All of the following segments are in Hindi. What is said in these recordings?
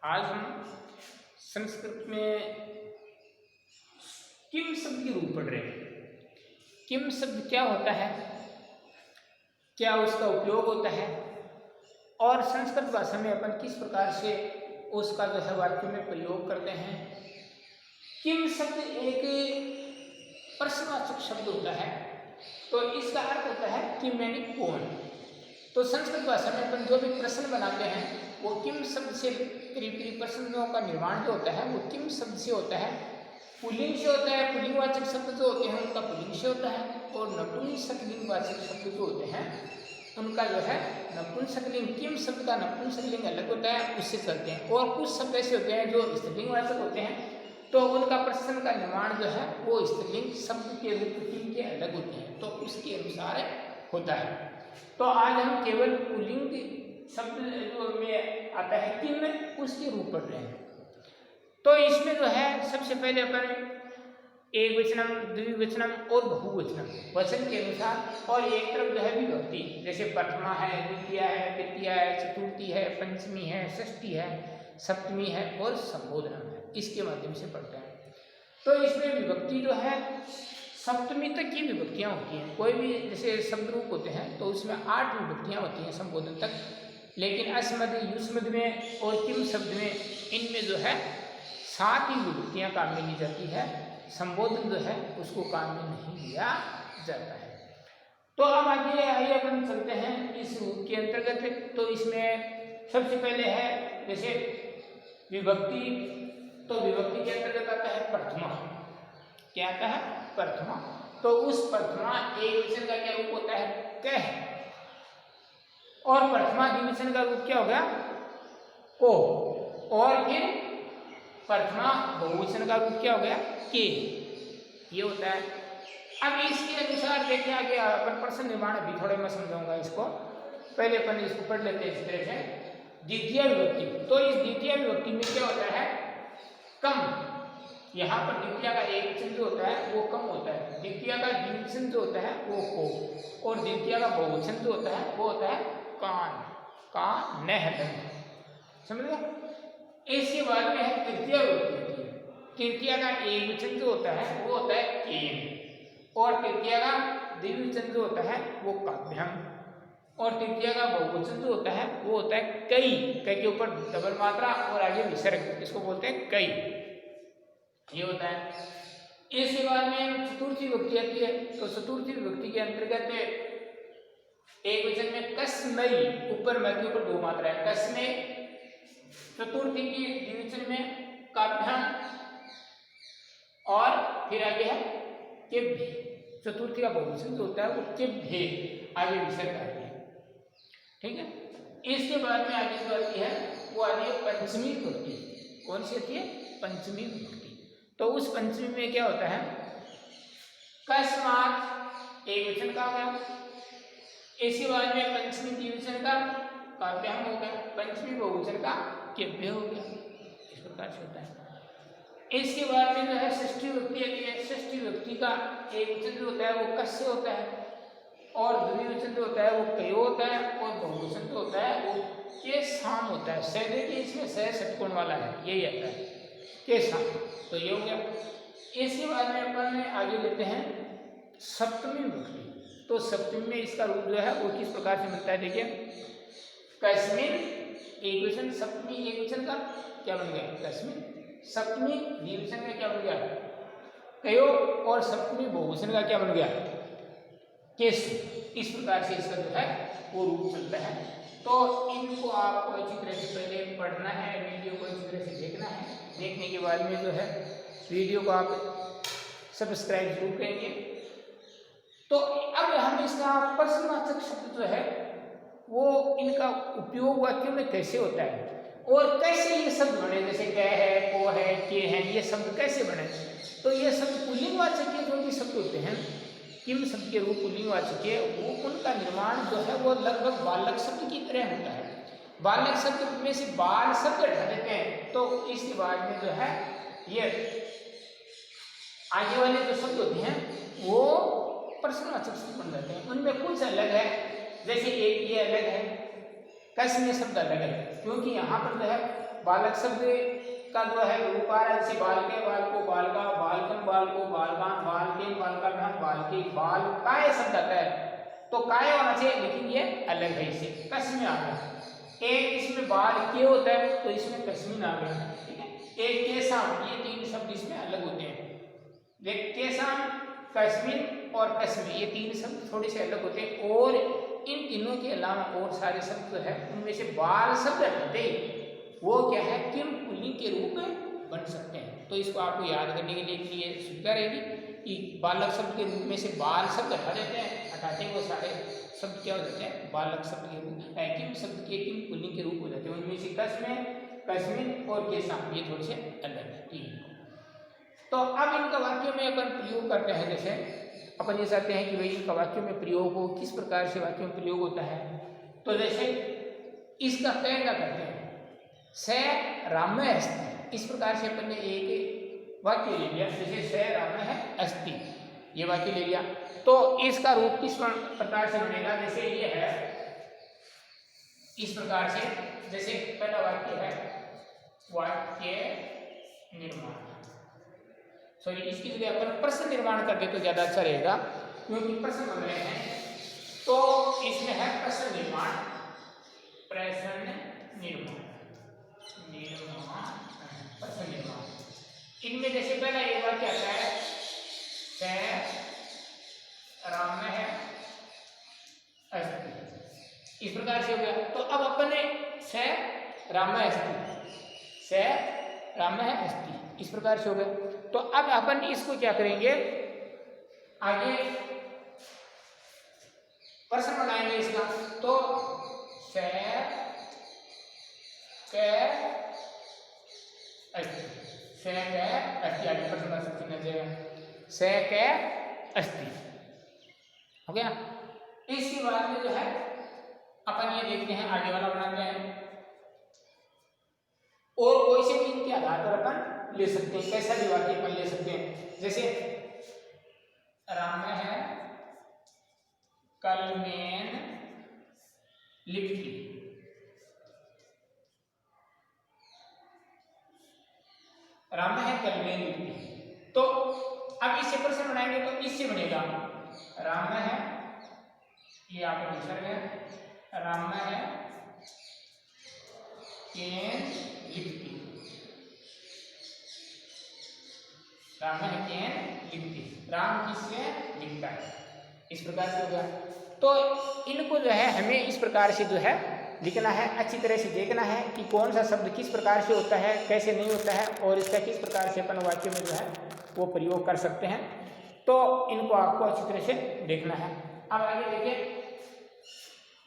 आज हम संस्कृत में किम शब्द के रूप पढ़ रहे हैं। किम शब्द क्या होता है, क्या उसका उपयोग होता है और संस्कृत भाषा में अपन किस प्रकार से उसका जो है वाक्य में प्रयोग करते हैं। किम शब्द एक प्रश्नवाचक शब्द होता है, तो इसका अर्थ होता है कि मैंने कौन। तो संस्कृत भाषा में अपन जो भी प्रश्न बनाते हैं वो किम शब्द से करीब प्रश्नों का निर्माण जो होता है वो किम शब्द से होता है। पुल्लिंग से होता है, पुल्लिंगवाचक शब्द जो होते हैं उनका पुल्लिंग से होता है, और नपुंसकलिंगवाचक शब्द जो होते हैं उनका जो है नपुंसकलिंग। किम शब्द का नपुंसकलिंग अलग होता है, उससे चलते हैं। और कुछ शब्द ऐसे होते हैं जो स्त्रीलिंगवाचक होते हैं, तो उनका प्रश्न का निर्माण जो है वो स्त्रीलिंग शब्द के रूप किम के अलग होते हैं, तो उसके अनुसार होता है। तो आज हम केवल पुल्लिंग शब्द जो में आता है किम, उसके रूप पढ़ रहे हैं। तो इसमें जो है सबसे पहले अपन एक वचनम, द्विवचनम और बहुवचनम वचन के अनुसार, और एक तरफ जो है विभक्ति, जैसे प्रथमा है, द्वितीय है, तृतीया है, चतुर्थी है, पंचमी है, षष्ठी है, सप्तमी है और संबोधनम है, इसके माध्यम से पढ़ते हैं। तो इसमें विभक्ति जो है सप्तमी तक की विभक्तियाँ होती हैं। कोई भी जैसे शब्द रूप होते हैं तो उसमें 8 विभक्तियाँ होती हैं संबोधन तक, लेकिन अस्मद, युष्मद में और किम शब्द में इनमें जो है 7 ही विभक्तियाँ काम में ली जाती है। संबोधन जो है उसको काम में नहीं लिया जाता है। तो अब आगे आइए अपन चलते हैं इस रूप के अंतर्गत। तो इसमें सबसे पहले है जैसे विभक्ति, तो विभक्ति के अंतर्गत आता है प्रथमा। क्या आता है? प्रथमा। तो उस प्रथमा एक वचन का क्या रूप होता है? कह। और प्रथमा द्विवचन का रूप क्या हो गया? को। और फिर प्रथमा बहुवचन का रूप क्या हो गया? के। ये होता है। अब इसके अनुसार देखिए आगे अपन प्रश्न निर्माण अभी थोड़े मैं समझाऊंगा इसको। पहले अपन इसको पढ़ लेते हैं इस तरह से। द्वितीय विभक्ति, तो इस द्वितीय विभक्ति में क्या होता है? कम। यहाँ पर द्वितीय का एक वचन जो होता है वो कम होता है, द्वितीय का द्विवचन जो होता है वो को, और द्वितीय का बहुवचन जो होता है वो होता है कान, का नह। समझ गए? इसके बाद में है तृतीय विभक्ति। तृतीय का एक वचन जो होता है वो होता है केन, और तृतीय का द्विवचन जो होता है वो काभ्यम, और तृतीय का बहुवचन जो होता है वो होता है कई। कई के ऊपर डबल मात्रा और आगे विसर्ग, इसको बोलते हैं कई। ये होता है। इसके बाद में चतुर्थी विभक्ति आती है। तो चतुर्थी विभक्ति के अंतर्गत एक वचन में कस्मई, ऊपर मैं के ऊपर 2 मात्रा है, कस्मे। चतुर्थी की द्विवचन में काभ्याम, और फिर आगे है किभ्य। चतुर्थी का बहुवचन जो होता है वो किभ्य, आगे विसर्ग आती है। ठीक है। इसके बाद में आगे जो आती है वो आती है पंचमी विभक्ति। कौन सी आती है? पंचमी विभक्ति। तो उस पंचमी में क्या होता है? कस्मात एक वचन का हो गया, इसके बाद में पंचमी द्विवचन का काभ्याम हो गया, पंचमी बहुवचन का किभ्य हो गया। इस प्रकार से होता है। इसके बाद में जो है षष्ठी विभक्ति आती है। षष्ठी विभक्ति का एक वचन जो होता है वो कस्य होता है, और द्विवचन जो होता है वो कयो होता है, और बहुवचन जो होता है वो के साम होता है। सह देखिए इसमें सह षटकोण वाला है, यही आता है के साम। तो ये हो गया। इसके बाद में अपन आगे लेते हैं सप्तमी विभक्ति। तो सप्तमी में इसका रूप जो है वो किस प्रकार से बनता है? देखिए, कस्मिन एक वचन, सप्तमी एक वचन का क्या बन गया? कस्मिन। सप्तमी द्विवचन का क्या बन गया? कयो, और सप्तमी बहुवचन का क्या बन गया? केस। इस प्रकार से इसका जो है वो रूप चलता है। तो इनको आपको अच्छी तरह से पहले पढ़ना है, वीडियो को अच्छी तरह से देखना है। देखने के बाद में जो है वीडियो को आप सब्सक्राइब जरूर करेंगे। तो अब हम इसका प्रश्नवाचक शब्द जो है वो इनका उपयोग वाक्यों में कैसे होता है और कैसे ये शब्द बने, जैसे क है, को है, के हैं, ये शब्द कैसे बने। तो ये शब्द पुल्लिंगवाचक के जो भी शब्द होते हैं, किम शब्द के रूप पुल्लिंगवाचक के, वो उनका निर्माण जो है वो लगभग बालक शब्द की तरह होता है। बालक शब्द में से बाल शब्द हटा देते हैं, तो इसके बाद में जो है ये आगे वाले जो शब्द होते हैं वो प्रश्नवाचक शब्द बन जाते हैं। उनमें कुछ अलग है, जैसे एक ये अलग है, कस्मे शब्द अलग है, क्योंकि यहाँ पर जो है बालक शब्द का जो है रूप आ रहा है, जैसे बालके बालको बालका, बालकम बालको बालकान, बालकेन बालकान, बालकी, बालकाय शब्द आता है तो काय होना चाहिए, लेकिन ये अलग है, इसे कस में आ गया। एक इसमें बाल के होता है तो इसमें कस्मिन आ गया, ठीक है। एक केसाम, ये तीन शब्द इसमें अलग होते हैं। देख केसाम, कस्मिन और कस्मी, ये तीन शब्द थोड़े से अलग होते हैं। और इन तीनों के अलावा और सारे शब्द जो है उनमें से बाल शब्द हटाते वो क्या है, किम पुल्लिंग के रूप में बन सकते हैं। तो इसको आपको याद करने के लिए सुविधा रहेगी कि बालक शब्द के रूप में से बाल शब्द हटा देते हैं, हटाते हैं वो सारे शब्द क्या हो जाते हैं, बालक शब्द के रूप, किम शब्द के किम पुल्लिंग के रूप हो जाते हैं। उनमें से कस्में, कस्मिन और केसाम ये थोड़े से अलग है, ठीक है। तो अब इनका वाक्यों में अपन प्रयोग करते हैं। जैसे अपन ये चाहते हैं कि भाई इनका वाक्यों में प्रयोग हो, किस प्रकार से वाक्यों में प्रयोग होता है। तो जैसे इसका क्या करते हैं, स राम्य अस्ति, इस प्रकार से अपन ने एक वाक्य ले लिया। जैसे स राम्य है अस्ति, ये वाक्य ले लिया तो इसका रूप किस प्रकार से बनेगा। जैसे ये है इस प्रकार से, जैसे पहला वाक्य है वाक्य निर्माण, सॉरी इसकी जगह अपन प्रश्न निर्माण कर दे तो ज्यादा अच्छा रहेगा, क्योंकि प्रश्न बन रहे हैं। तो इसमें है प्रश्न निर्माण, प्रश्न निर्माण, प्रश्न निर्माण। इनमें जैसे पहला एक वाक्य आता है स राम्य है अस्ति, इस प्रकार से हो गया। तो अब अपन ने स राम्य अस्ति, स राम्य है अस्ति, इस प्रकार से हो गया। तो अब अपन इसको क्या करेंगे, आगे प्रश्न बनाएंगे इसका। तो स क अस्ति, स क अस्ति, आगे प्रश्न बना सकते हैं स क अस्ति, हो गया। इसके बाद में जो है अपन ये देखते हैं, आगे वाला बनाते हैं। और कोई से भी इनके आधार पर अपन ले सकते हैं, कैसा भी वाक्य अपन ले सकते हैं। जैसे राम्य है कलमेन लिपटी, राम्य है कलमेन लिपटी। तो अब इससे प्रश्न बनाएंगे तो इससे बनेगा राम्य है, ये आपको लिखा गया, राम्य है केन लिपटी, राम है केन लिखती, राम किससे लिखता है, इस प्रकार से होगा। तो इनको जो है हमें इस प्रकार से जो है लिखना है, अच्छी तरह से देखना है कि कौन सा शब्द किस प्रकार से होता है, कैसे नहीं होता है, और इसका किस प्रकार से अपन वाक्य में जो है वो प्रयोग कर सकते हैं। तो इनको आपको अच्छी तरह से देखना है। अब आगे देखिए,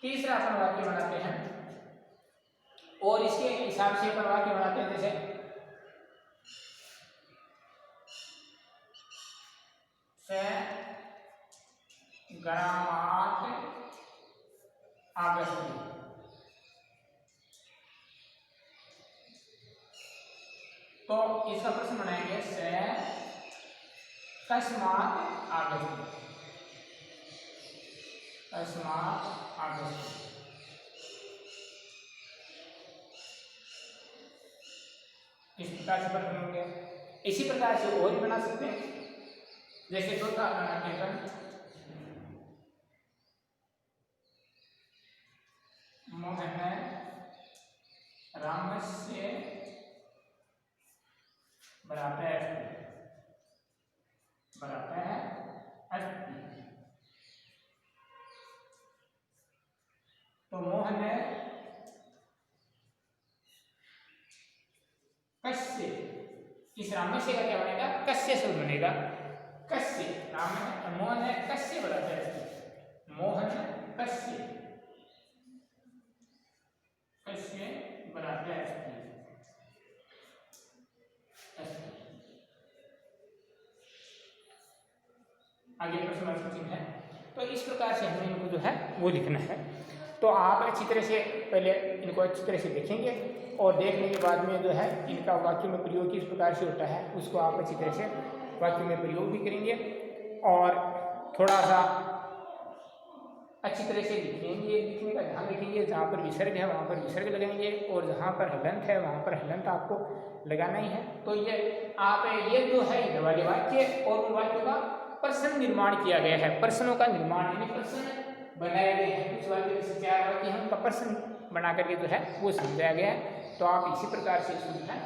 तीसरा अपन वाक्य बनाते हैं और इसके हिसाब से अपन वाक्य बनाते हैं। जैसे ग्रामात आगस्ती, तो इसका प्रश्न बनाएंगे से कस्मात आगस्ती, कस्मात आगस्ती, इस प्रकार से प्रश्न होंगे। इसी प्रकार से और भी बना सकते हैं। जैसे चौथा बनाते हैं मोहन रामस्य बढ़ाता है अस्ति, तो मोहन कस्य, इस रामस्य का क्या बनेगा, कस्य शब्द बनेगा, कस्य, राम मोहन है कस्य बढ़ाता है, मोहन कस्य, कस्य बढ़ाता है आगे प्रश्नवाचक चिन्ह है। तो इस प्रकार से हमें इनको जो है वो लिखना है। तो आप अच्छी तरह से पहले इनको अच्छी तरह से देखेंगे और देखने के बाद में जो है इनका वाक्य में प्रयोग किस प्रकार से होता है उसको आप अच्छी तरह से वाक्य में प्रयोग भी करेंगे। और थोड़ा सा अच्छी तरह से लिखेंगे, लिखने का ध्यान रखेंगे। जहाँ पर विसर्ग है वहाँ पर विसर्ग लगाएंगे और जहाँ पर हलंत है वहाँ पर हलंत आपको लगाना ही है। तो ये आप ये जो है ये वाले वाक्य और उन वाक्यों का प्रश्न निर्माण किया गया है, प्रश्नों का निर्माण यानी प्रश्न बनाए गए हैं। कुछ वाक्य जैसे 4 वाक्य हैं उनका प्रश्न बना करके जो है वो समझाया गया है। तो आप इसी प्रकार से इसको जो है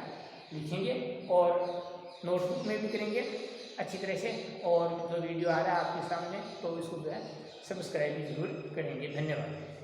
लिखेंगे और नोटबुक में भी करेंगे अच्छी तरह से। और जो वीडियो आ रहा है आपके सामने तो इसको जो है सब्सक्राइब भी जरूर करेंगे। धन्यवाद।